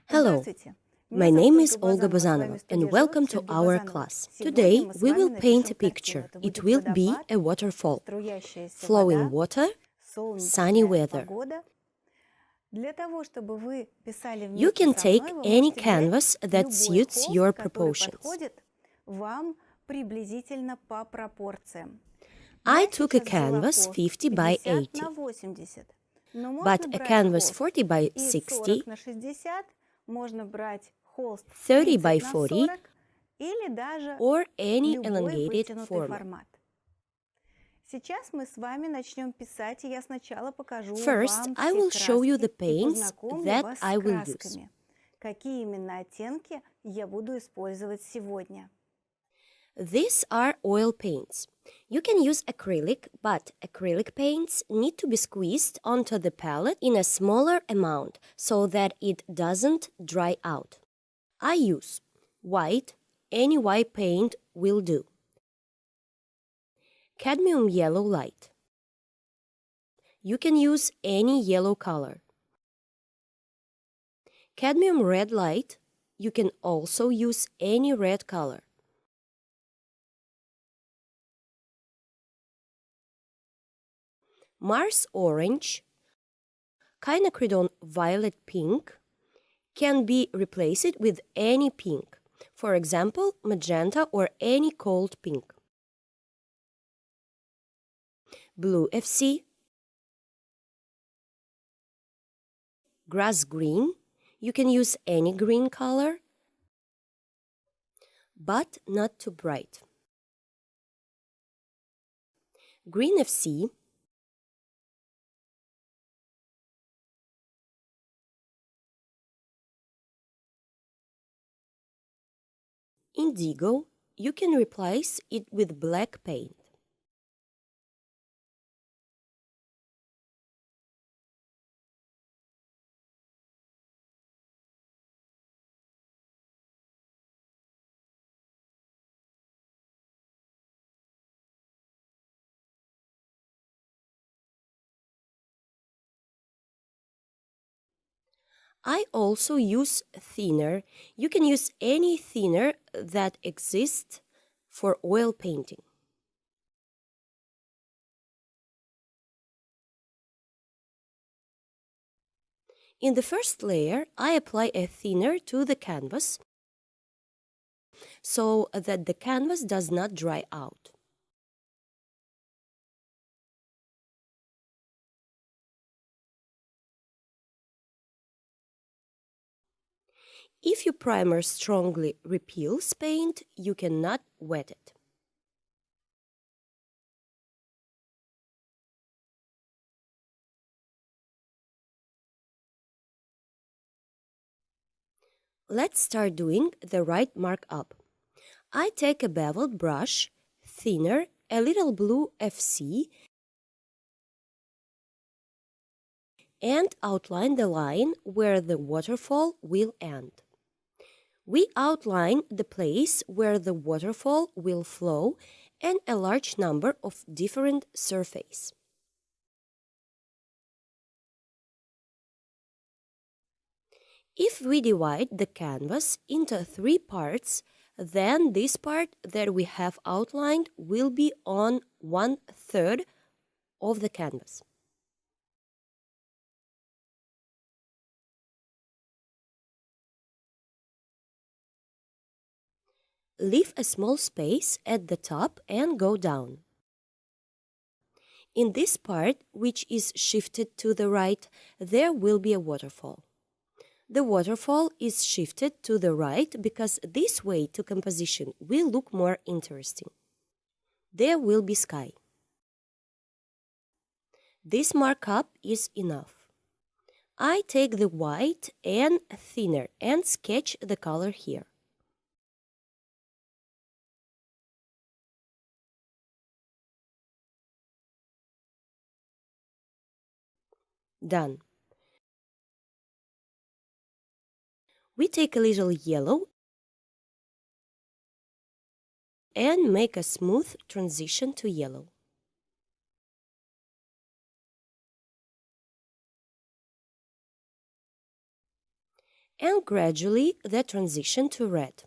Hello, my name is Olga Bazanova and welcome to our class. Today we will paint a picture. It will be a waterfall, flowing water, sunny weather. You can take any canvas that suits your proportions. I took a canvas 50 by 80, but a canvas 40 by 60, 30 by 40, or any elongated format. First, I will show you the paints that I will use. These are oil paints. You can use acrylic, but acrylic paints need to be squeezed onto the palette in a smaller amount so that it doesn't dry out. I use white, any white paint will do. Cadmium yellow light. You can use any yellow color. Cadmium red light. You can also use any red color. Mars orange, quinacridone violet pink can be replaced with any pink, for example, magenta or any cold pink. Blue FC, grass green, you can use any green color, but not too bright. Green FC, indigo, you can replace it with black paint. I also use thinner. You can use any thinner that exists for oil painting. In the first layer, I apply a thinner to the canvas so that the canvas does not dry out. If your primer strongly repels paint, you cannot wet it. Let's start doing the right markup. I take a beveled brush, thinner, a little blue FC, and outline the line where the waterfall will end. We outline the place where the waterfall will flow and a large number of different surfaces. If we divide the canvas into 3 parts, then this part that we have outlined will be on 1/3 of the canvas. Leave a small space at the top and go down. In this part, which is shifted to the right, there will be a waterfall. The waterfall is shifted to the right because this way to composition will look more interesting. There will be sky. This markup is enough. I take the white and thinner and sketch the color here. Done. We take a little yellow and make a smooth transition to yellow. and gradually the transition to red.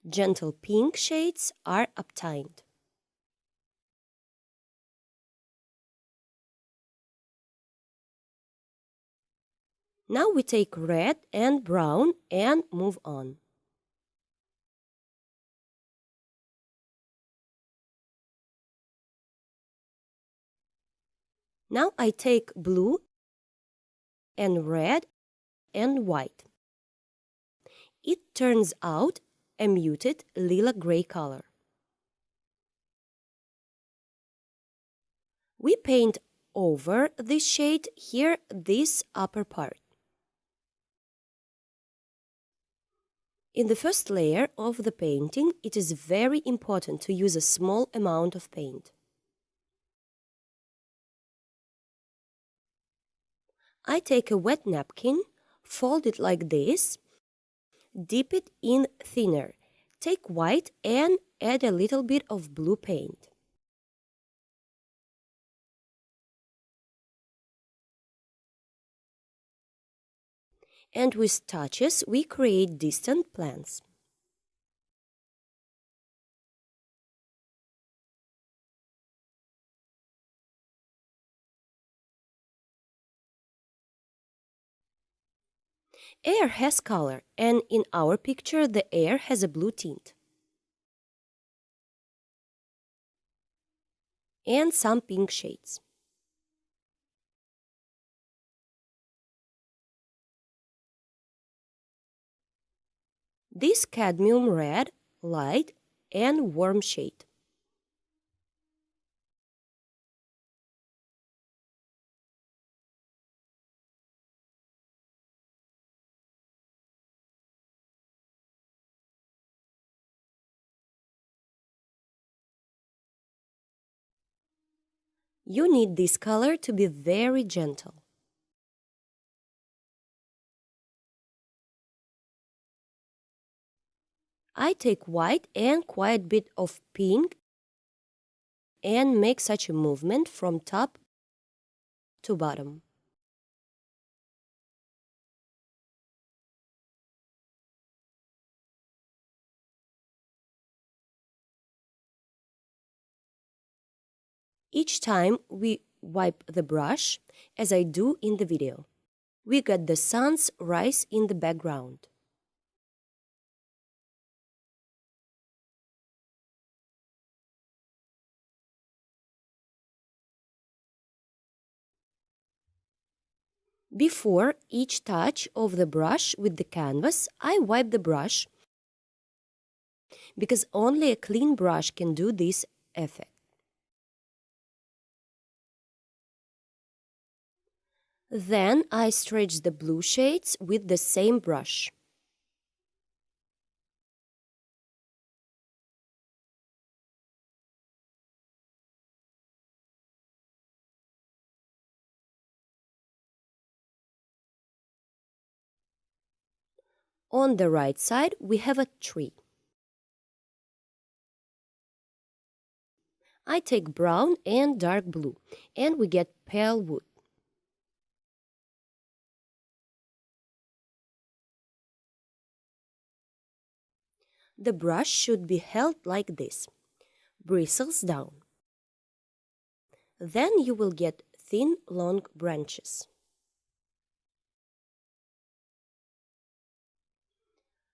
Gentle pink shades are obtained. Now we take red and brown and move on. Now I take blue and red and white. It turns out a muted lila-gray color. We paint over this shade here, this upper part. In the first layer of the painting, it is very important to use a small amount of paint. I take a wet napkin, fold it like this, dip it in thinner, take white and add a little bit of blue paint. And with touches, we create distant plants. Air has color, and in our picture, the air has a blue tint. And some pink shades. This cadmium red, light, and warm shade. You need this color to be very gentle. I take white and quite bit of pink and make such a movement from top to bottom. Each time we wipe the brush, as I do in the video, we get the sun's rise in the background. Before each touch of the brush with the canvas, I wipe the brush because only a clean brush can do this effect. Then I stretch the blue shades with the same brush. On the right side, we have a tree. I take brown and dark blue, and we get pale wood. The brush should be held like this, bristles down. Then you will get thin, long branches.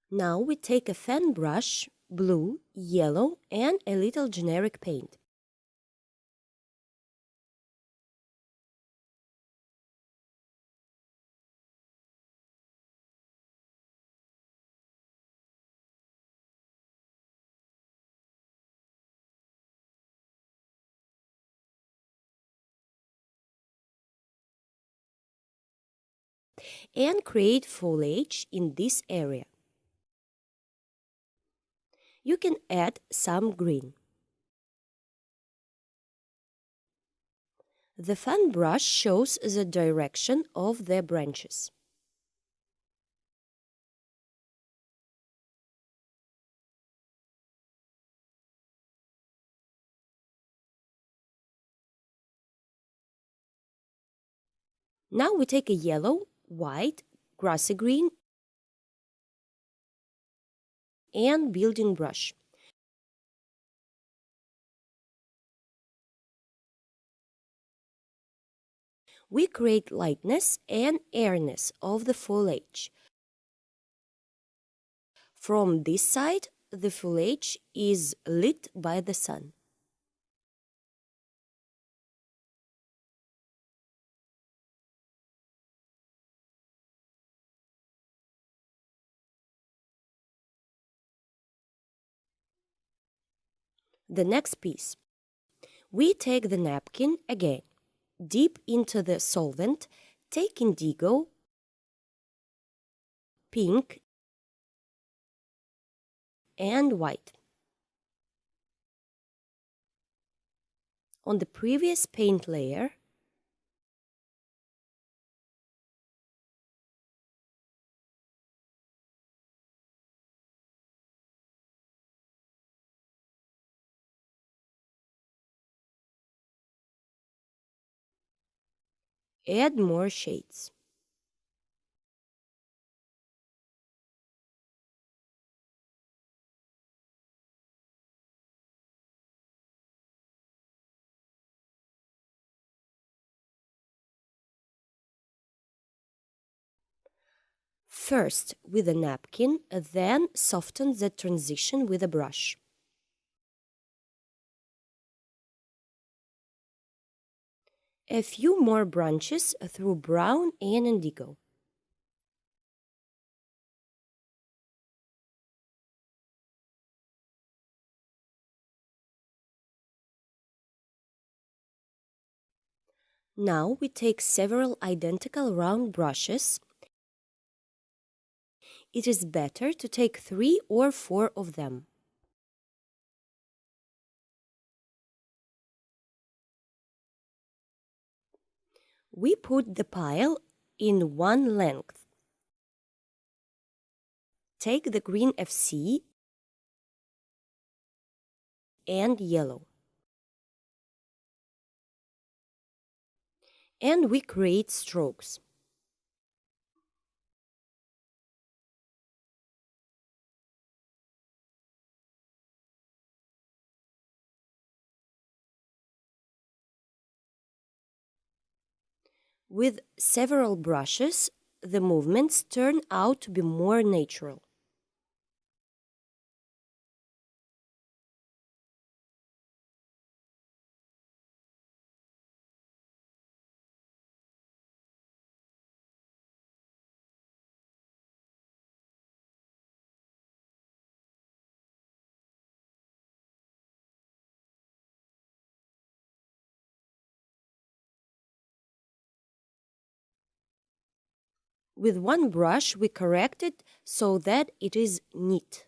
Now we take a fan brush, blue, yellow, and a little generic paint. And create foliage in this area. You can add some green. The fan brush shows the direction of the branches. Now we take a yellow white, grassy green, and building brush. We create lightness and airiness of the foliage. From this side, the foliage is lit by the sun. The next piece. We take the napkin again, dip into the solvent, take indigo, pink, and white. On the previous paint layer, add more shades. First with a napkin, then soften the transition with a brush. A few more branches through brown and indigo. Now we take several identical round brushes. It is better to take 3 or 4 of them. We put the pile in one length. Take the green FC and yellow. And we create strokes. With several brushes, the movements turn out to be more natural. With one brush, we correct it so that it is neat.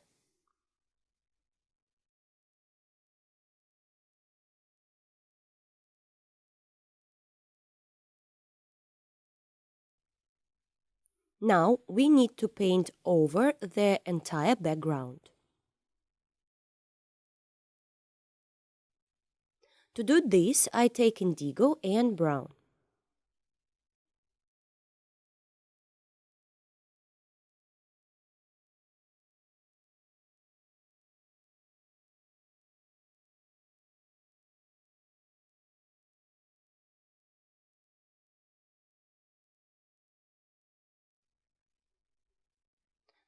Now we need to paint over the entire background. To do this, I take indigo and brown.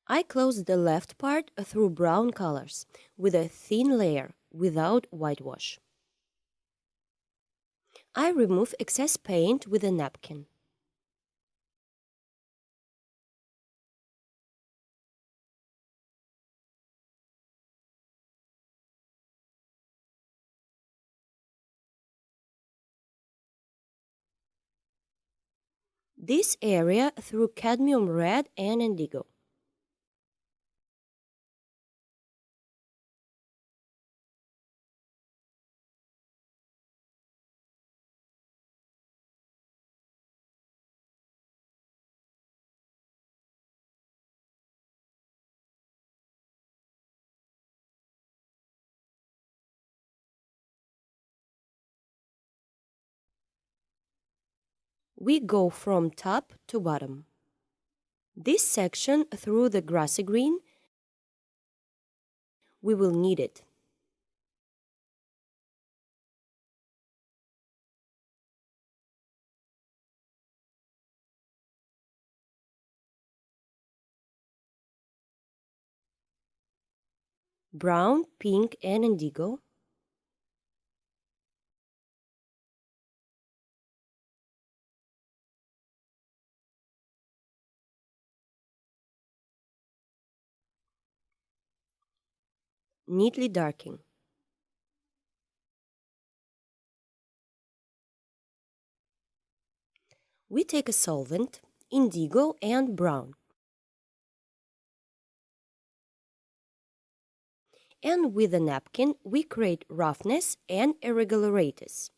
I close the left part through brown colors with a thin layer without whitewash. I remove excess paint with a napkin. This area through cadmium red and indigo. We go from top to bottom. This section through the grassy green, we will need it. Brown, pink, and indigo. Neatly darking. We take a solvent, indigo and brown, and with a napkin we create roughness and irregularities.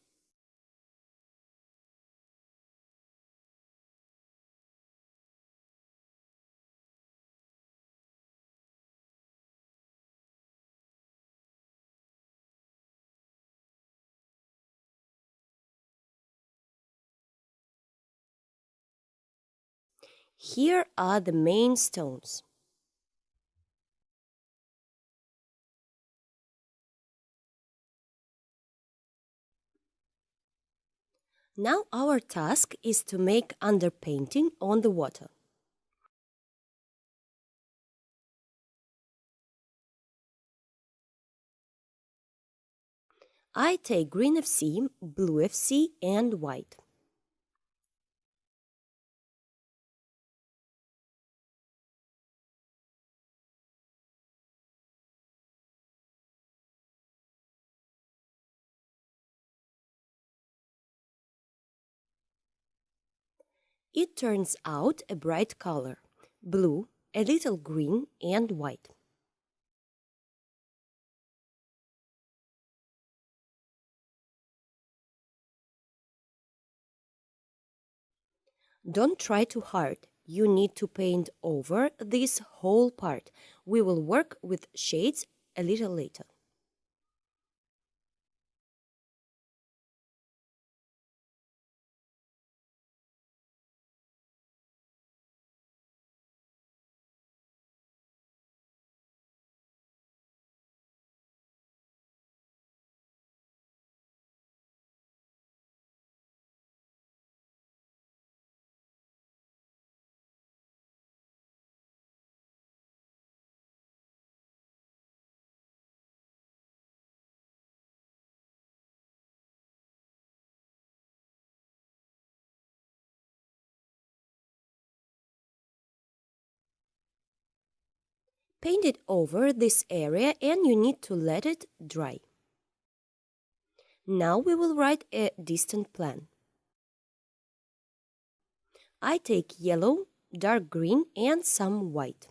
Here are the main stones. Now our task is to make underpainting on the water. I take green FC, blue FC, and white. It turns out a bright color, blue, a little green, and white. Don't try too hard. You need to paint over this whole part. We will work with shades a little later. Paint it over this area and you need to let it dry. Now we will write a distant plan. I take yellow, dark green, and some white.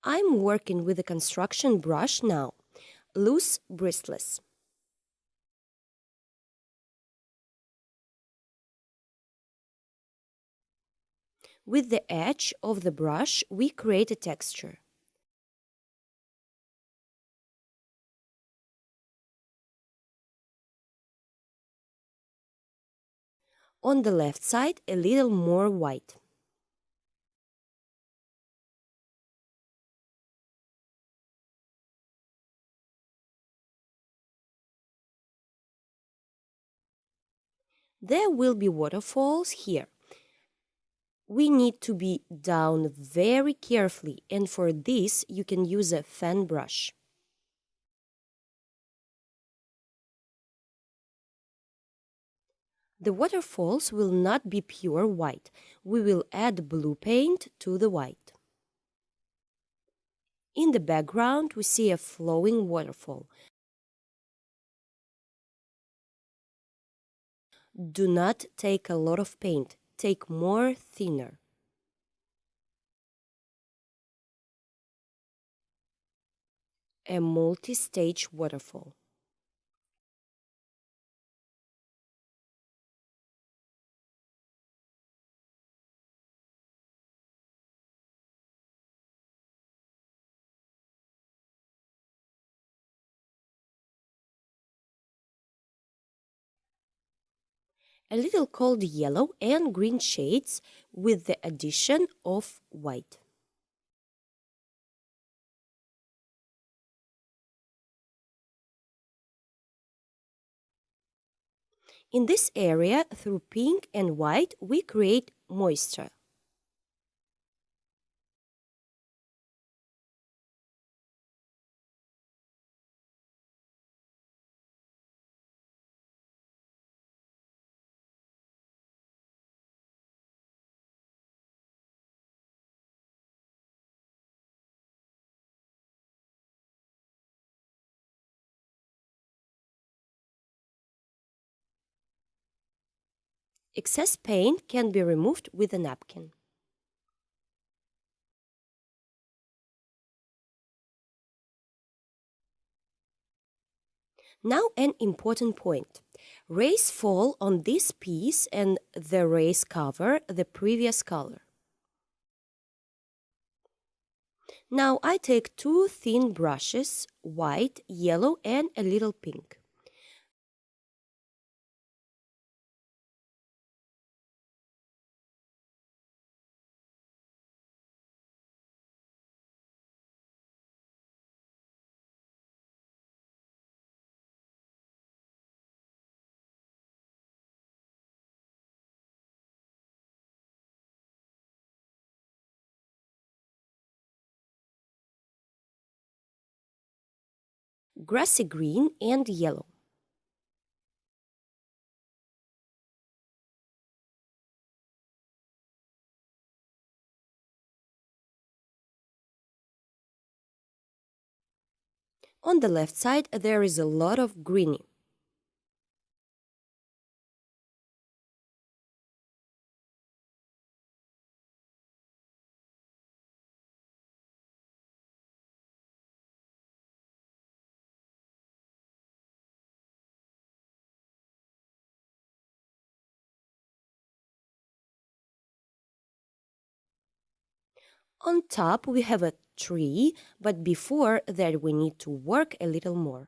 I'm working with a construction brush now, loose bristless. With the edge of the brush, we create a texture. On the left side, a little more white. There will be waterfalls here. We need to be down very carefully, and for this you can use a fan brush. The waterfalls will not be pure white. We will add blue paint to the white. In the background, we see a flowing waterfall. Do not take a lot of paint. Take more thinner. A multi-stage waterfall. a little cold yellow and green shades with the addition of white. In this area, through pink and white, we create moisture. Excess paint can be removed with a napkin. Now an important point. Rays fall on this piece and the rays cover the previous color. Now I take two thin brushes, white, yellow and a little pink. Grassy green and yellow. On the left side there is a lot of greeny. On top we have a tree, but before that we need to work a little more.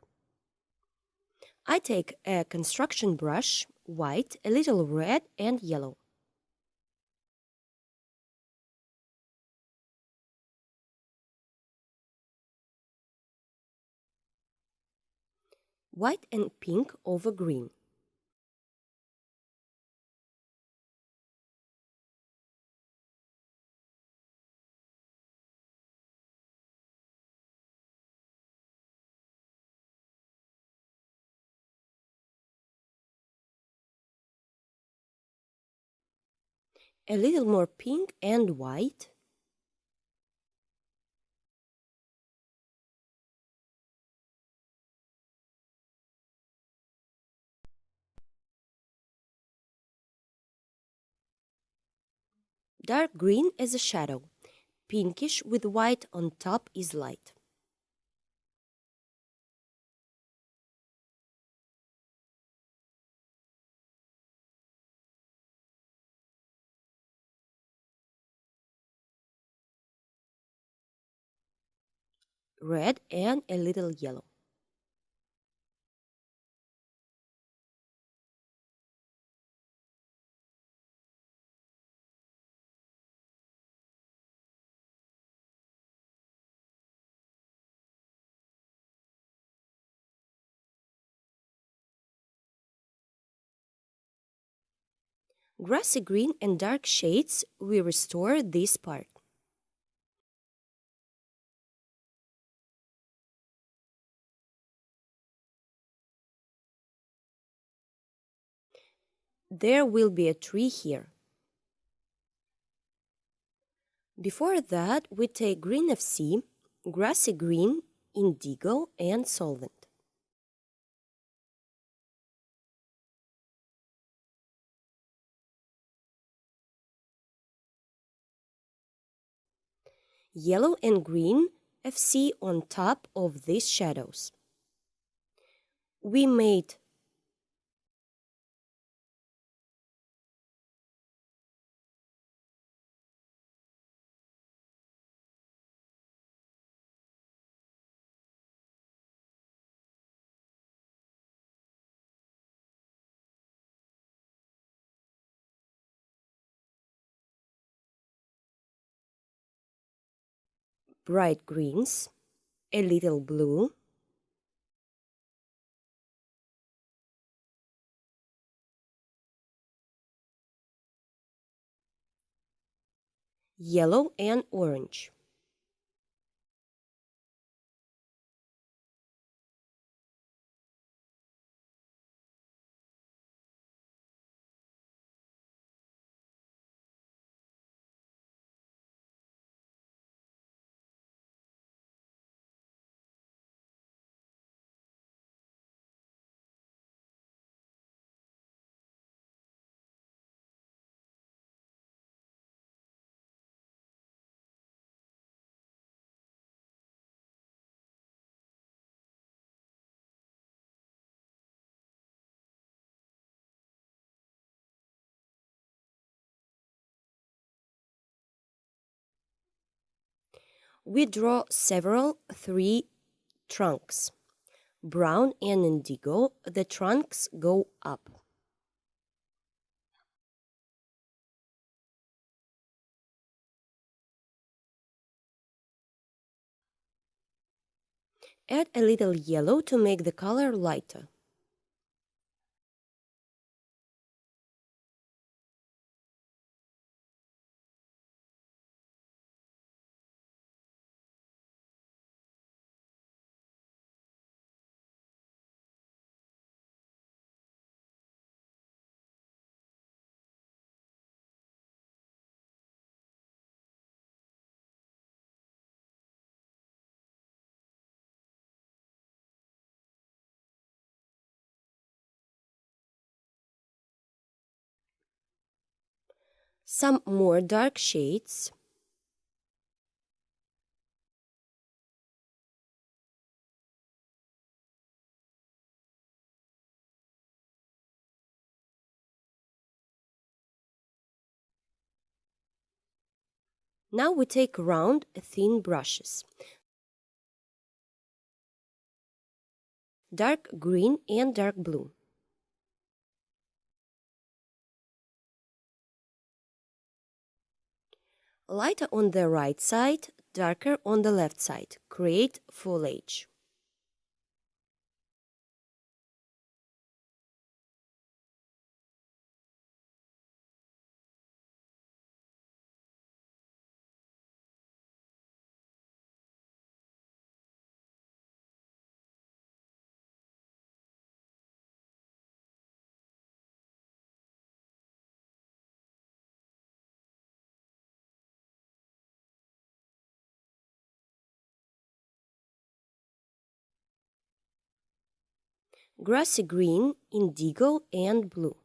I take a construction brush, white, a little red and yellow. White and pink over green. A little more pink and white. Dark green as a shadow. Pinkish with white on top is light. Red and a little yellow. Grassy green and dark shades, we restore this part. There will be a tree here. Before that, we take green FC, grassy green, indigo and solvent. Yellow and green FC on top of these shadows. We made bright greens, a little blue, yellow and orange. We draw several tree trunks. Brown and indigo, the trunks go up. Add a little yellow to make the color lighter. Some more dark shades. Now we take round, thin brushes. Dark green and dark blue. Lighter on the right side, darker on the left side. Create foliage. Grassy green, indigo and blue.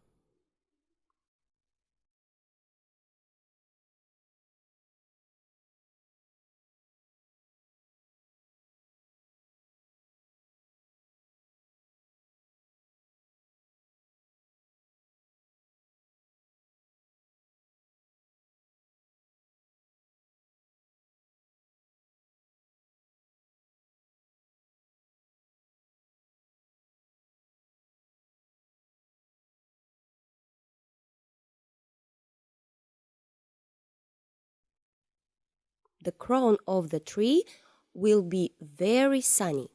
The crown of the tree will be very sunny.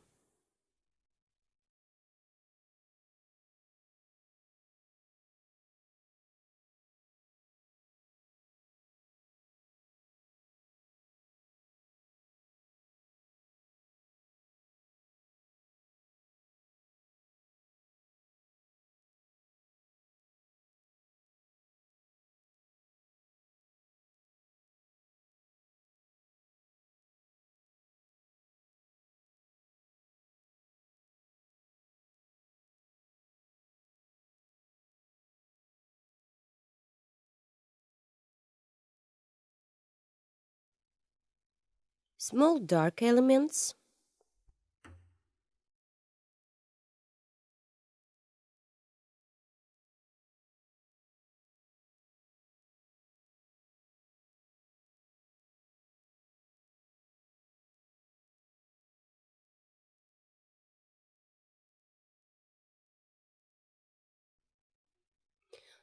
Small dark elements.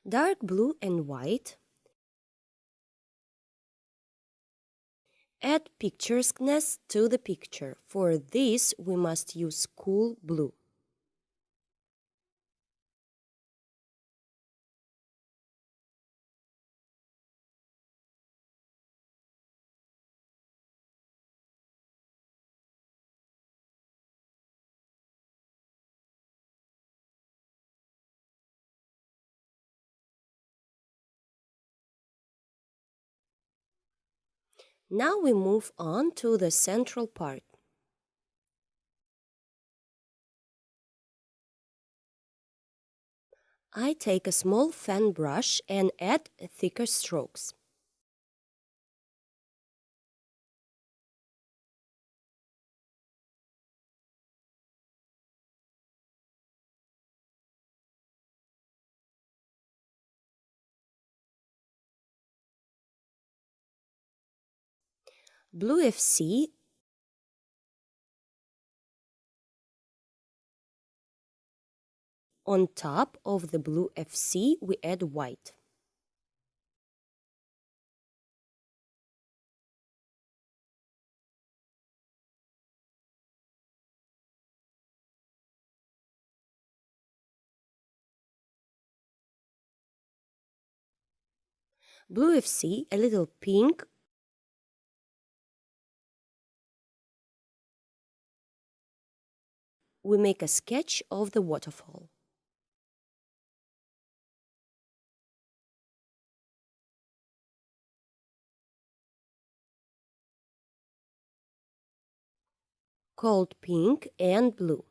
Dark blue and white. Add picturesqueness to the picture. For this, we must use cool blue. Now we move on to the central part. I take a small fan brush and add thicker strokes. Blue FC on top of the blue FC, we add white. Blue FC, a little pink, we make a sketch of the waterfall. Called pink and blue.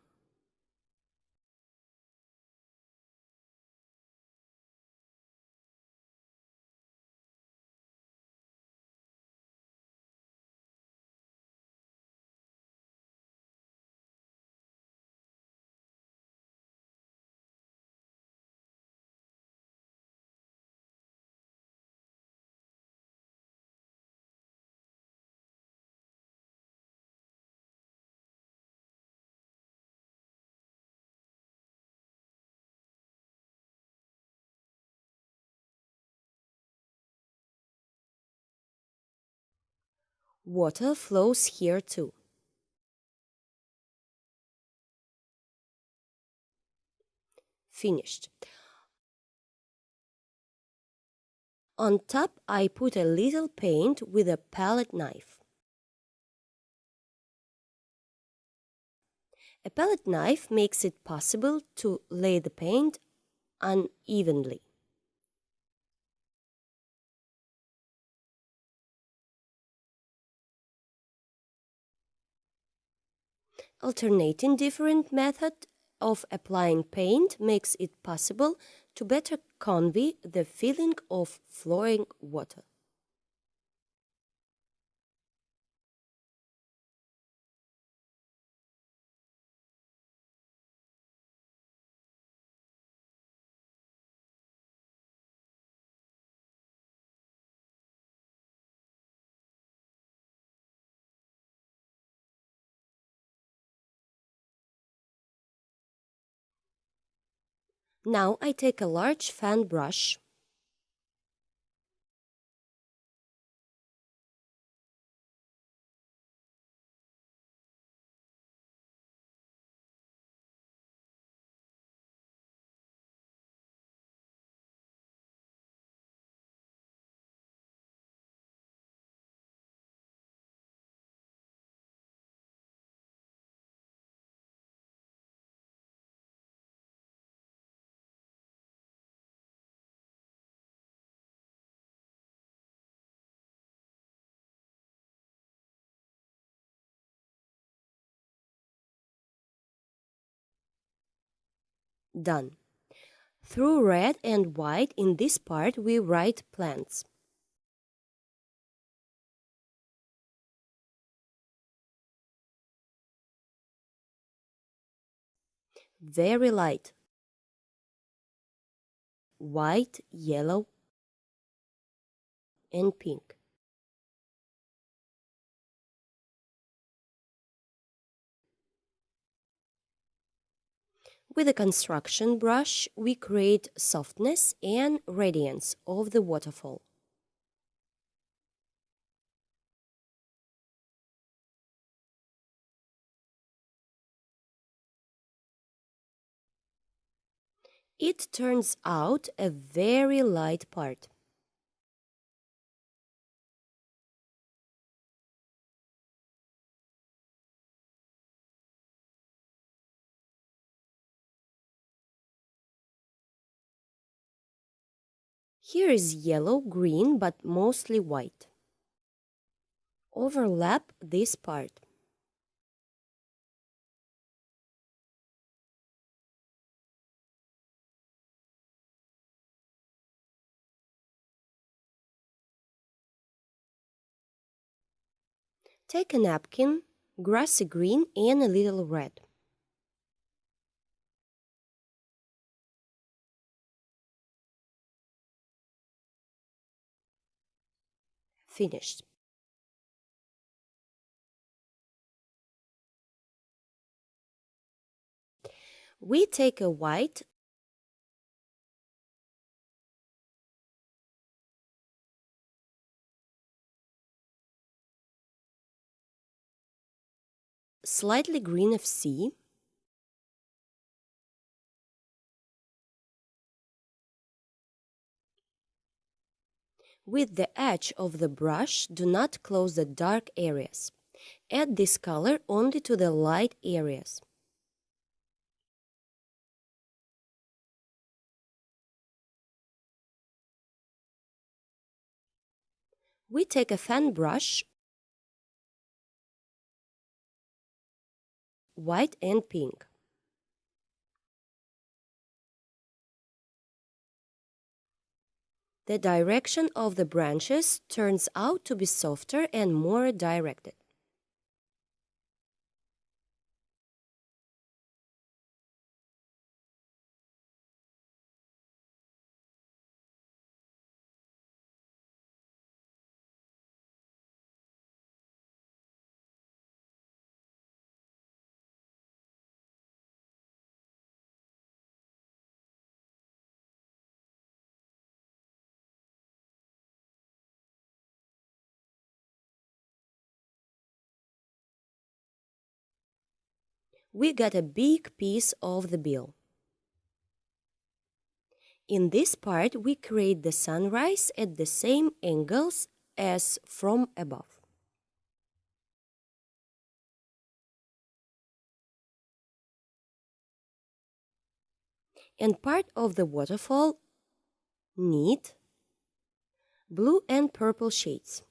Water flows here too. Finished. On top, I put a little paint with a palette knife. A palette knife makes it possible to lay the paint unevenly. Alternating different method of applying paint makes it possible to better convey the feeling of flowing water. Now I take a large fan brush done. Through red and white in this part we write plants. Very light. White, yellow, and pink. With a construction brush, we create softness and radiance of the waterfall. It turns out a very light part. Here is yellow, green, but mostly white. Overlap this part. Take a napkin, grassy green and a little red. Finished. We take a white, slightly green of sea, with the edge of the brush, do not close the dark areas. Add this color only to the light areas. We take a fan brush, white and pink. The direction of the branches turns out to be softer and more directed. We got a big piece of the bill. In this part, we create the sunrise at the same angles as from above. And part of the waterfall need blue and purple shades.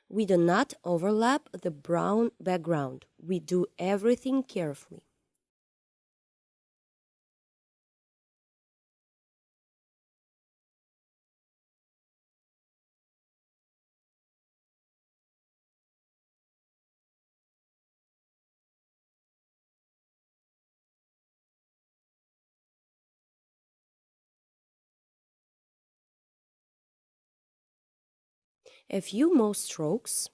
We do not overlap the brown background. We do everything carefully. A few more strokes.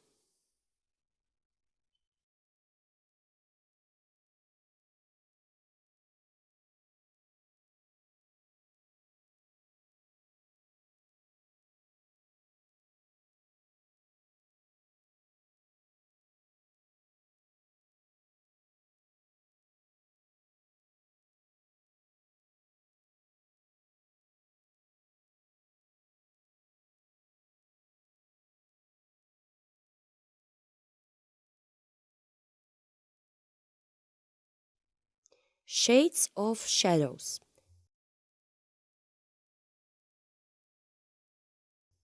Shades of shadows.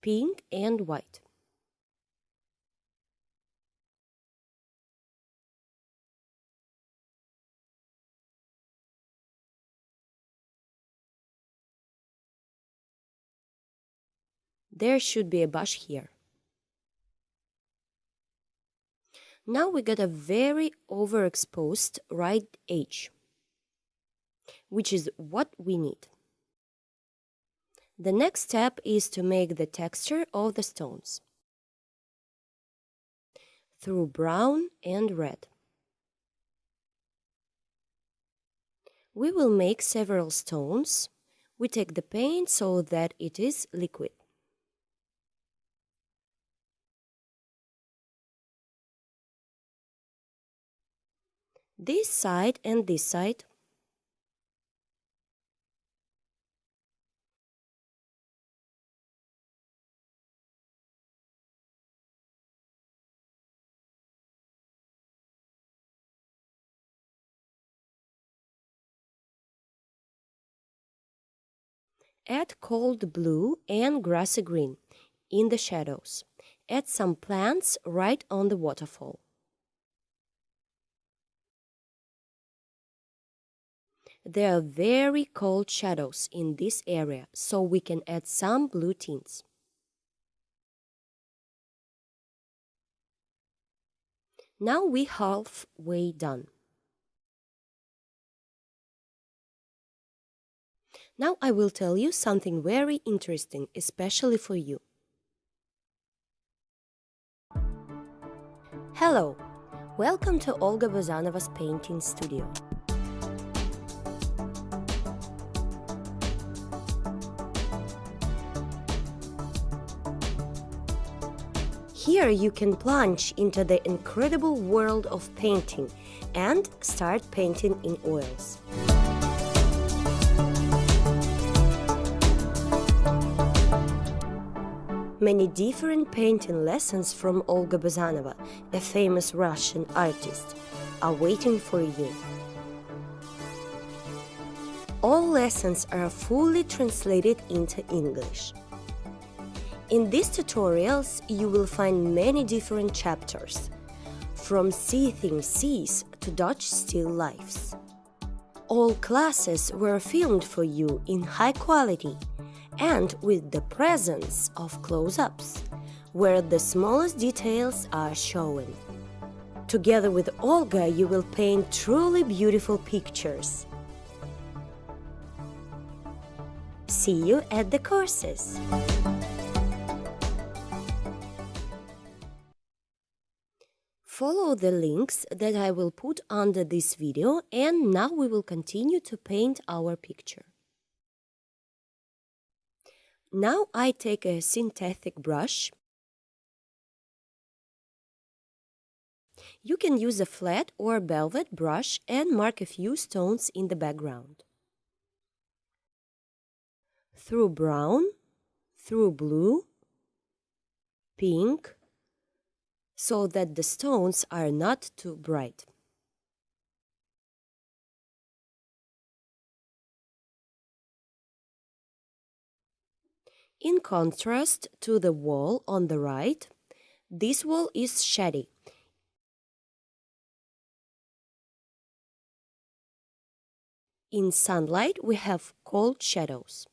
Pink and white. There should be a bush here. Now we got a very overexposed right edge, which is what we need. The next step is to make the texture of the stones through brown and red. We will make several stones. We take the paint so that it is liquid. This side and this side. Add cold blue and grassy green in the shadows. Add some plants right on the waterfall. There are very cold shadows in this area, so we can add some blue tints. Now we're halfway done. Now I will tell you something very interesting, especially for you. Hello! Welcome to Olga Bazanova's painting studio. Here you can plunge into the incredible world of painting and start painting in oils. Many different painting lessons from Olga Bazanova, a famous Russian artist, are waiting for you. All lessons are fully translated into English. In these tutorials, you will find many different chapters, from seeing seas to Dutch still lifes. All classes were filmed for you in high quality and with the presence of close-ups, where the smallest details are shown. Together with Olga, you will paint truly beautiful pictures. See you at the courses! Follow the links that I will put under this video, and now we will continue to paint our picture. Now I take a synthetic brush. You can use a flat or velvet brush and mark a few stones in the background. Through brown, through blue, pink, so that the stones are not too bright. In contrast to the wall on the right, this wall is shady. In sunlight, we have cold shadows.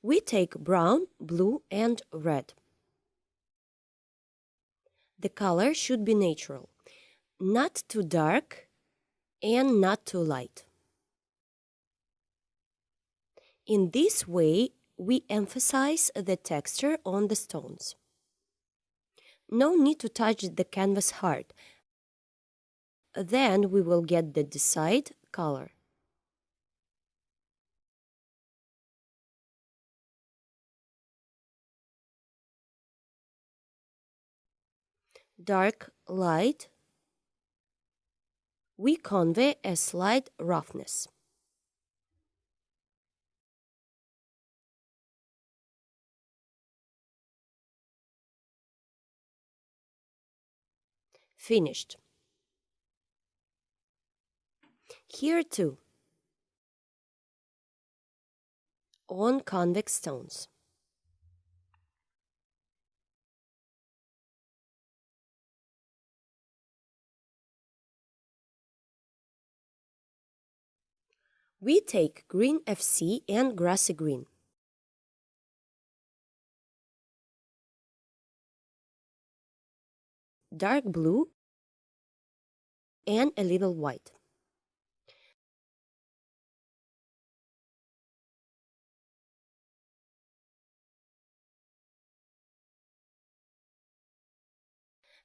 We take brown, blue, and red. The color should be natural, not too dark and not too light. In this way, we emphasize the texture on the stones. No need to touch the canvas hard. Then we will get the desired color. Dark, light, we convey a slight roughness. Finished. Here too, on convex stones. We take green FC and grassy green. Dark blue and a little white.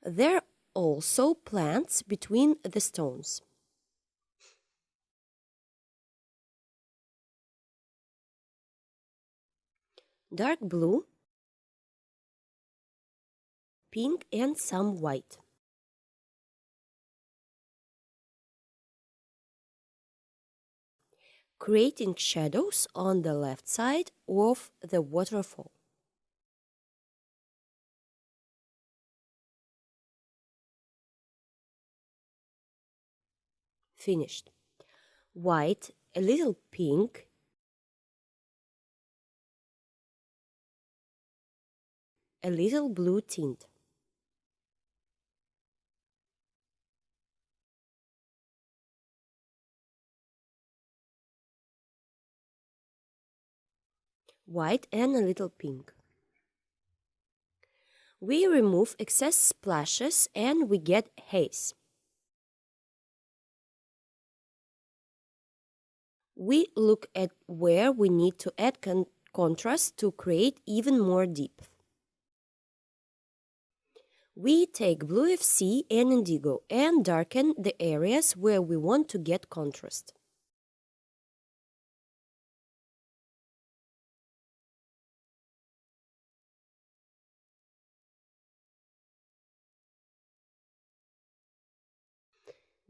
There are also plants between the stones. Dark blue pink and some white. Creating shadows on the left side of the waterfall. Finished. White, a little pink, a little blue tint. White and a little pink. We remove excess splashes and we get haze. We look at where we need to add contrast to create even more depth. We take Blue FC and Indigo and darken the areas where we want to get contrast.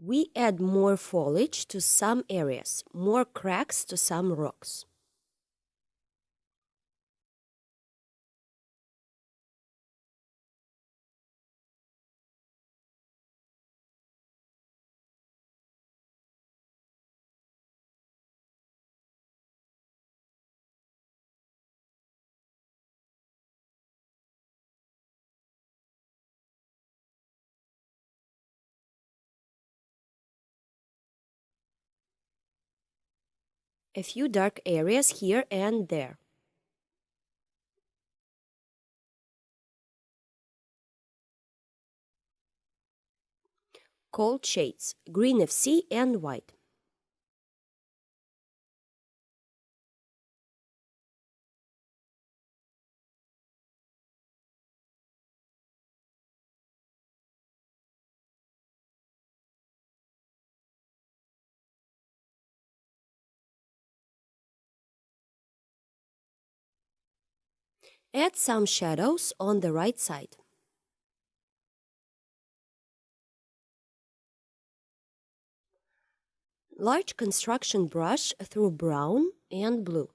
We add more foliage to some areas, more cracks to some rocks. A few dark areas here and there. Cold shades, green FC and white. Add some shadows on the right side. Large construction brush through brown and blue.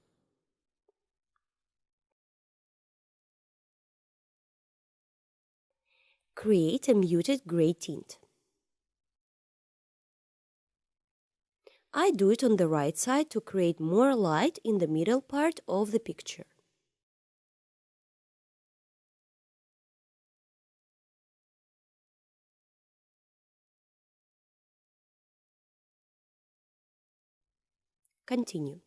Create a muted gray tint. I do it on the right side to create more light in the middle part of the picture. Continue.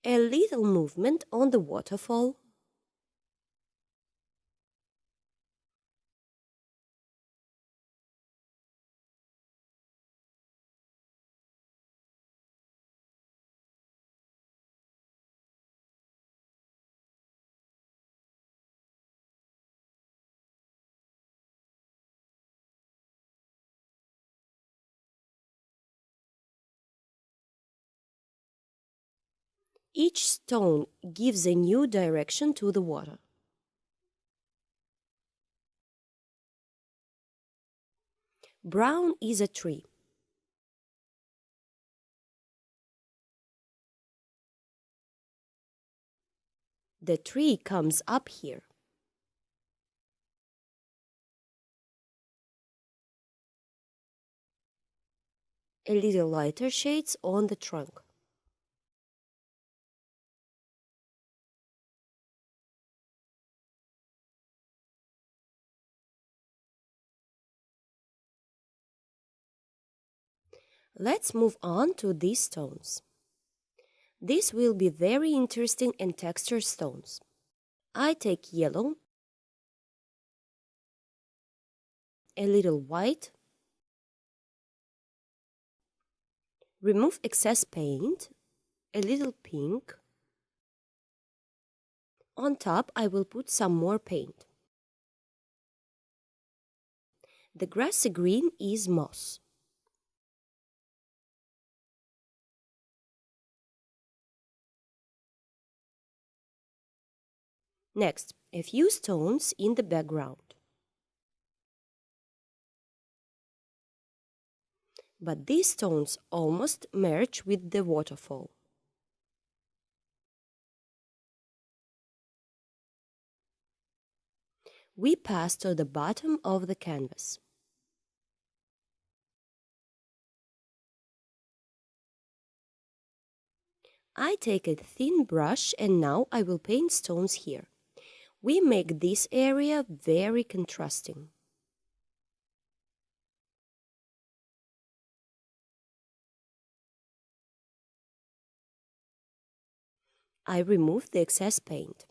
A little movement on the waterfall. Each stone gives a new direction to the water. Brown is a tree. The tree comes up here. A little lighter shades on the trunk. Let's move on to these stones. These will be very interesting and textured stones. I take yellow, a little white, remove excess paint, a little pink. On top I will put some more paint. The grassy green is moss. Next, a few stones in the background. But these stones almost merge with the waterfall. We pass to the bottom of the canvas. I take a thin brush and now I will paint stones here. We make this area very contrasting. I remove the excess paint.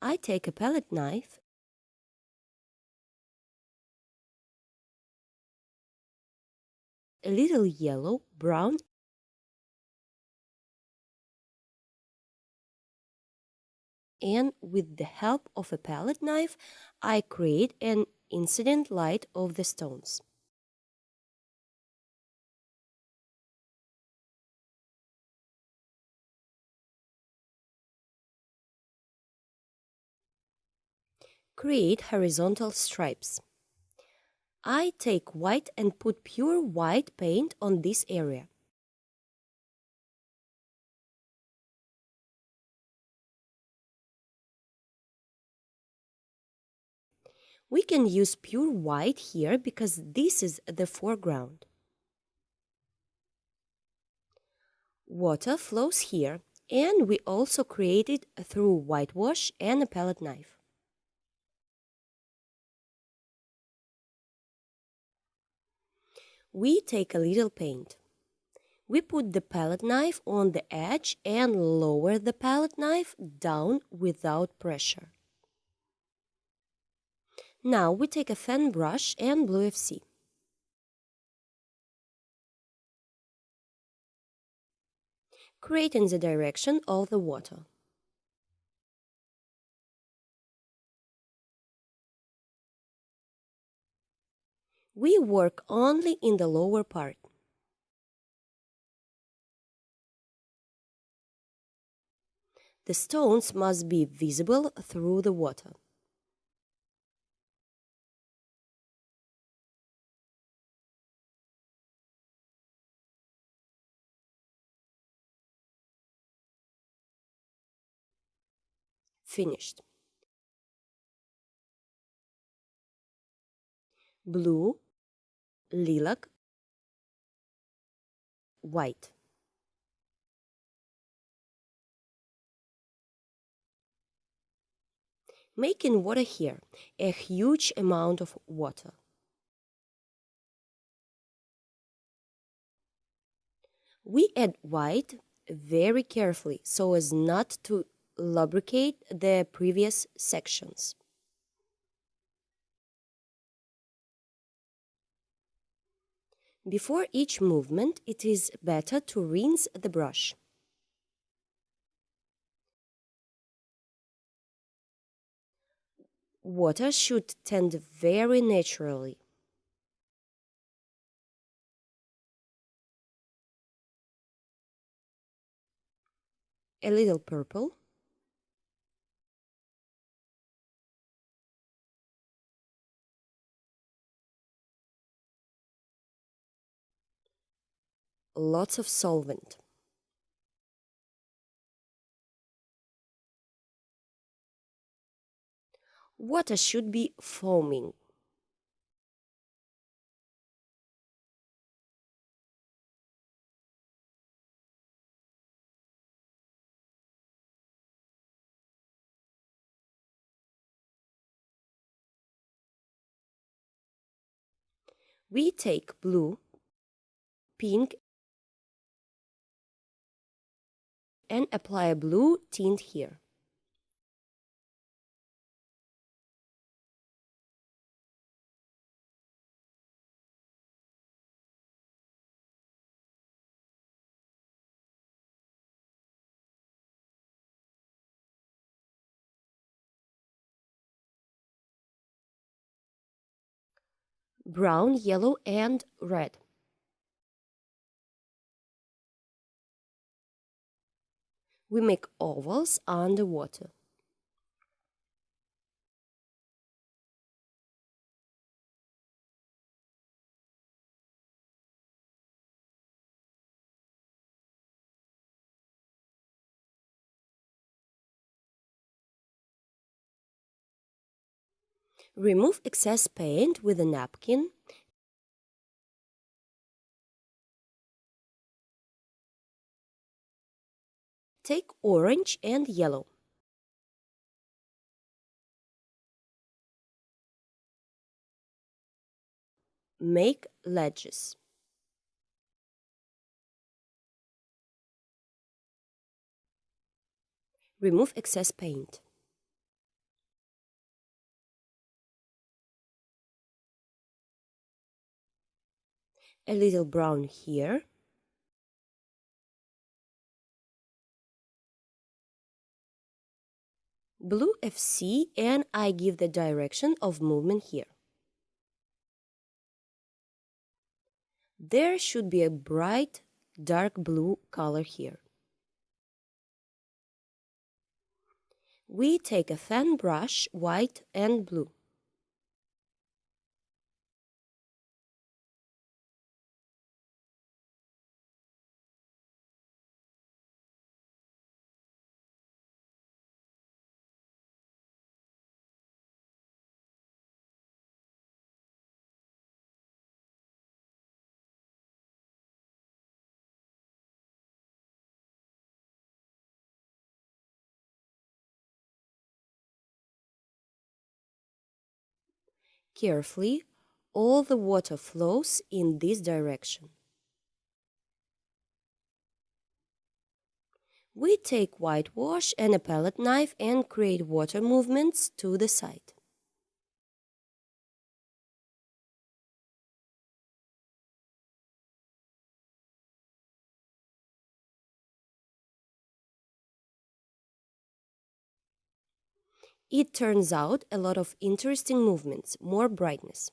I take a palette knife a little yellow, brown, and with the help of a palette knife, I create an incident light of the stones. Create horizontal stripes. I take white and put pure white paint on this area. We can use pure white here because this is the foreground. Water flows here, and we also create it through whitewash and a palette knife. We take a little paint. We put the palette knife on the edge and lower the palette knife down without pressure. Now we take a fan brush and blue FC. Create in the direction of the water. We work only in the lower part. The stones must be visible through the water. Finished. Blue, lilac, white. Making water here, a huge amount of water. We add white very carefully so as not to lubricate the previous sections. Before each movement, it is better to rinse the brush. Water should tend very naturally. A little purple. Lots of solvent. Water should be foaming. We take blue, pink, and apply a blue tint here. Brown, yellow, and red. We make ovals underwater. Remove excess paint with a napkin. Take orange and yellow. Make ledges. Remove excess paint. A little brown here. Blue FC, and I give the direction of movement here. There should be a bright dark blue color here. We take a fan brush, white and blue. Carefully, all the water flows in this direction. We take whitewash and a palette knife and create water movements to the side. It turns out a lot of interesting movements, more brightness.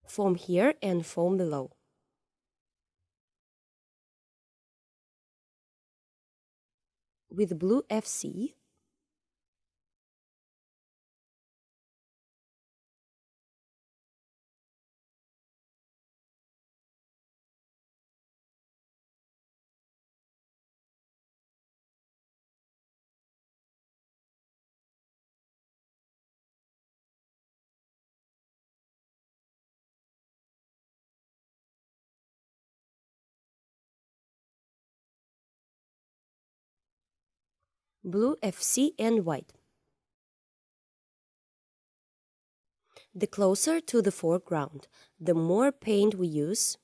Foam here and foam below. With blue FC, blue FC and white. The closer to the foreground, the more paint we use.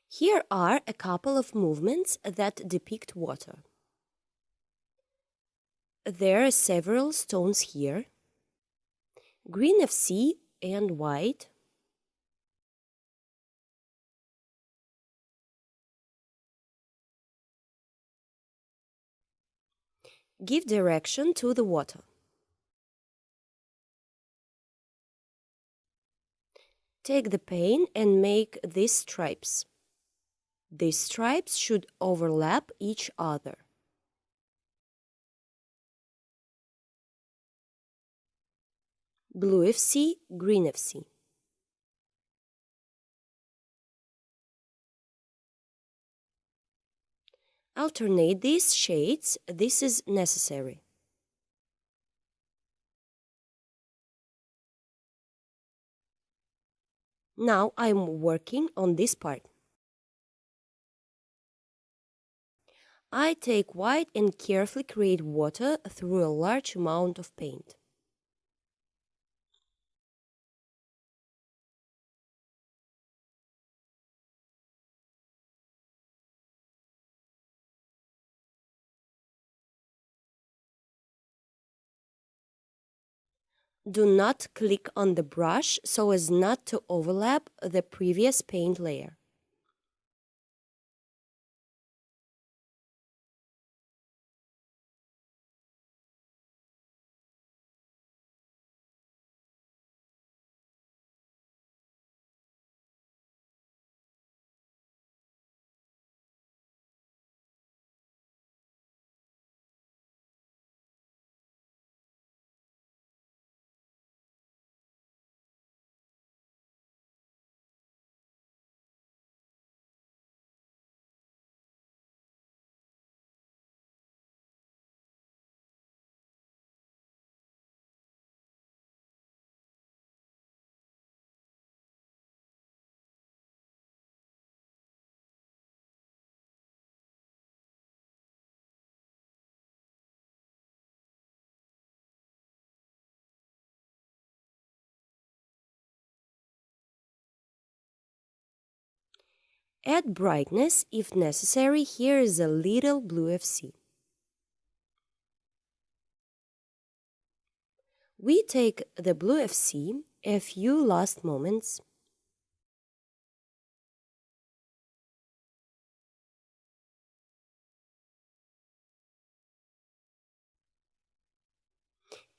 Here are a couple of movements that depict water. There are several stones here. Green FC and white. Give direction to the water. Take the paint and make these stripes. These stripes should overlap each other. Blue FC, green FC. Alternate these shades, this is necessary. Now I'm working on this part. I take white and carefully create water through a large amount of paint. Do not click on the brush so as not to overlap the previous paint layer. Add brightness if necessary. Here is a little blue FC. We take the blue FC a few last moments.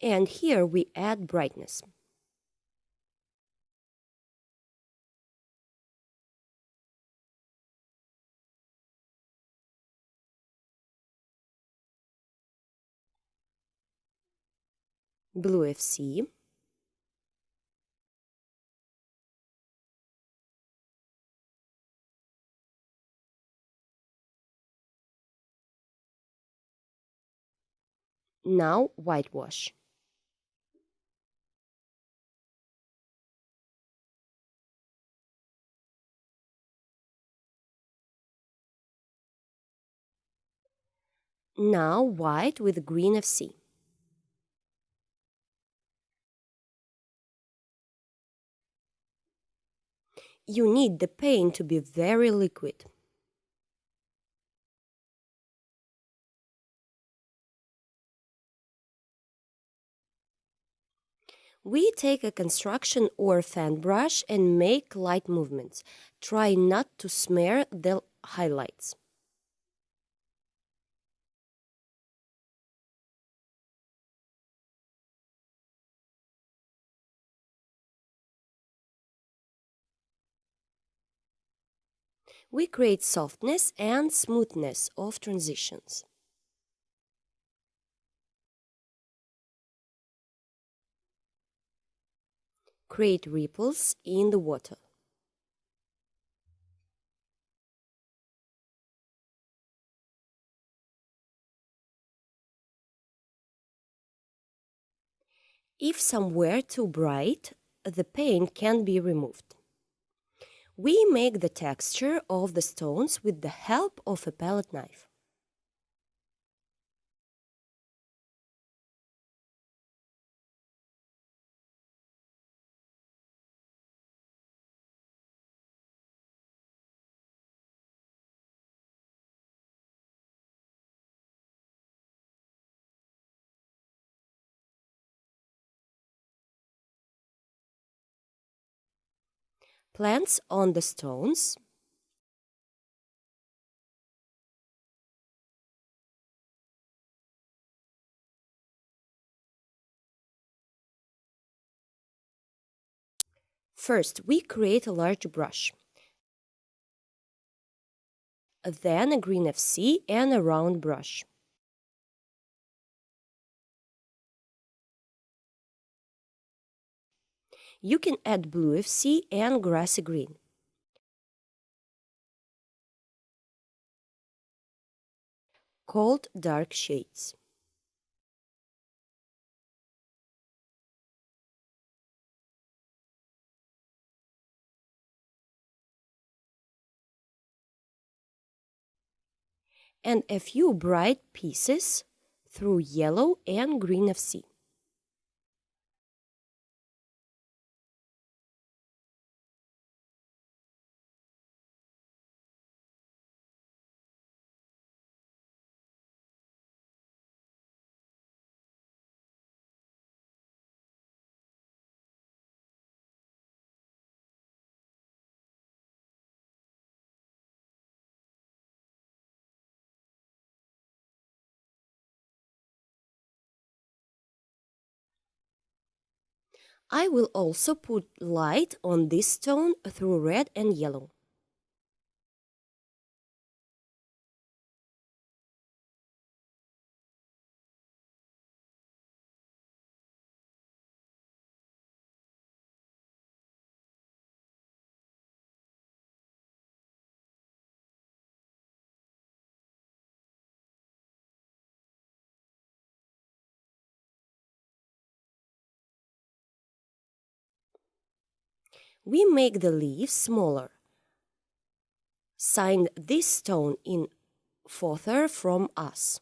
And here we add brightness. Blue FC. Now whitewash. Now white with green FC. You need the paint to be very liquid. We take a construction or fan brush and make light movements. Try not to smear the highlights. We create softness and smoothness of transitions. Create ripples in the water. If somewhere too bright, the paint can be removed. We make the texture of the stones with the help of a palette knife. Plants on the stones. First, we create a large brush, then a green FC and a round brush. You can add blue FC and grassy green. Called dark shades. And a few bright pieces through yellow and green FC. I will also put light on this stone through red and yellow. We make the leaves smaller. Sign this stone in further from us.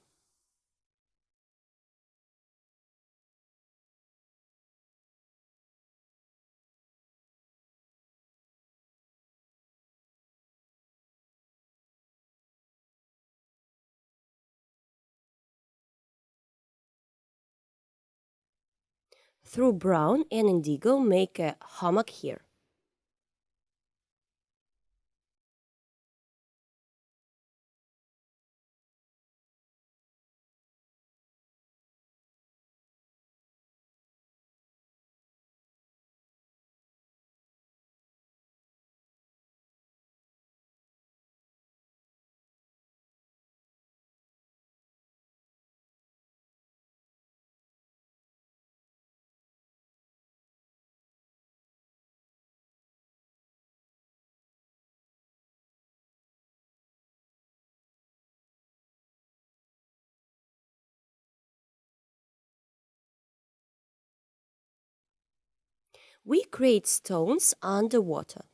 Through brown and indigo, make a hammock here. We create stones underwater.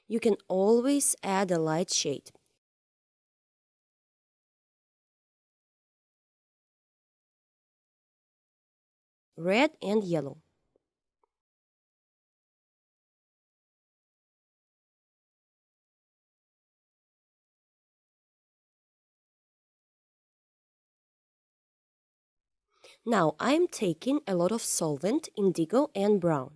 You can always add a light shade. Red and yellow. Now I'm taking a lot of solvent, indigo and brown.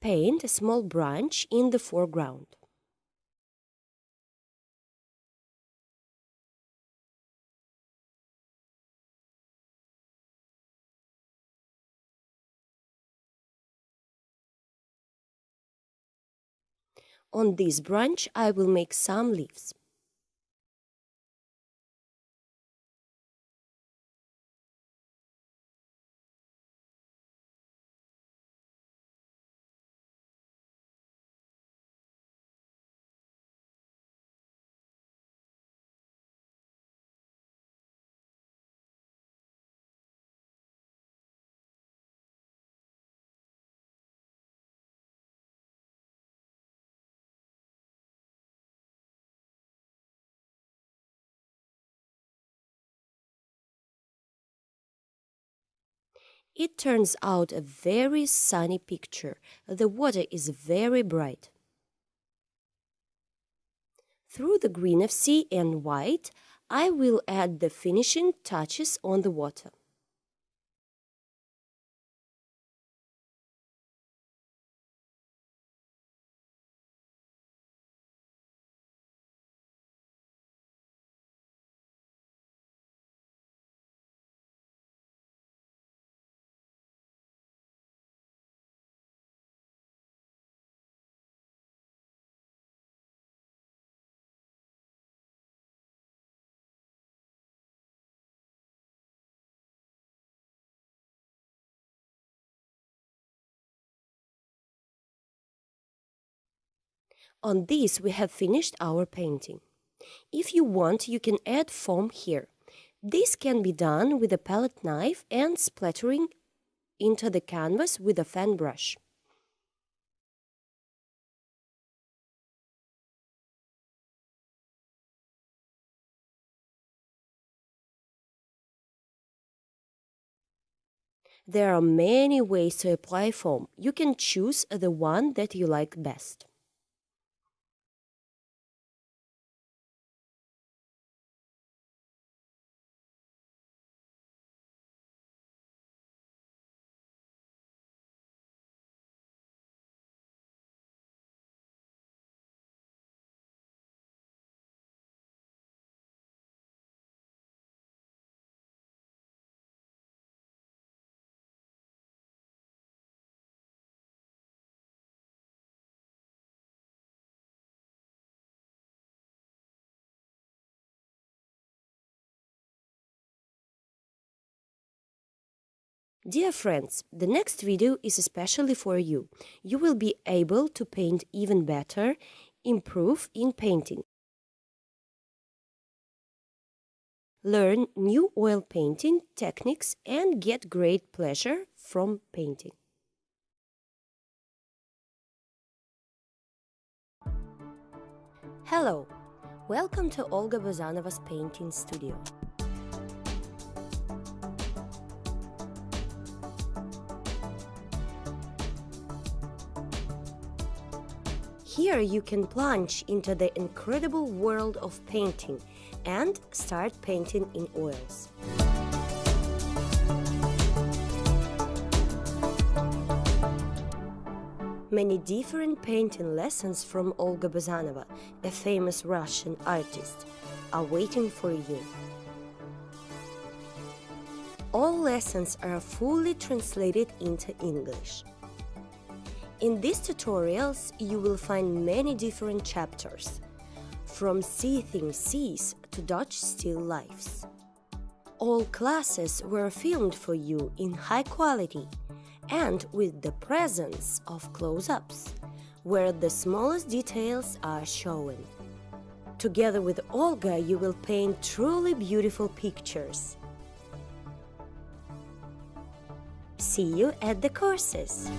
Paint a small branch in the foreground. On this branch, I will make some leaves. It turns out a very sunny picture. The water is very bright. Through the green of sea and white, I will add the finishing touches on the water. On this, we have finished our painting. If you want, you can add foam here. This can be done with a palette knife and splattering into the canvas with a fan brush. There are many ways to apply foam. You can choose the one that you like best. Dear friends, the next video is especially for you. You will be able to paint even better, improve in painting, learn new oil painting techniques and get great pleasure from painting. Hello, welcome to Olga Bazanova's painting studio. Here you can plunge into the incredible world of painting and start painting in oils. Many different painting lessons from Olga Bazanova, a famous Russian artist, are waiting for you. All lessons are fully translated into English. In these tutorials, you will find many different chapters, from seething seas to Dutch still lifes. All classes were filmed for you in high quality and with the presence of close-ups, where the smallest details are shown. Together with Olga, you will paint truly beautiful pictures. See you at the courses!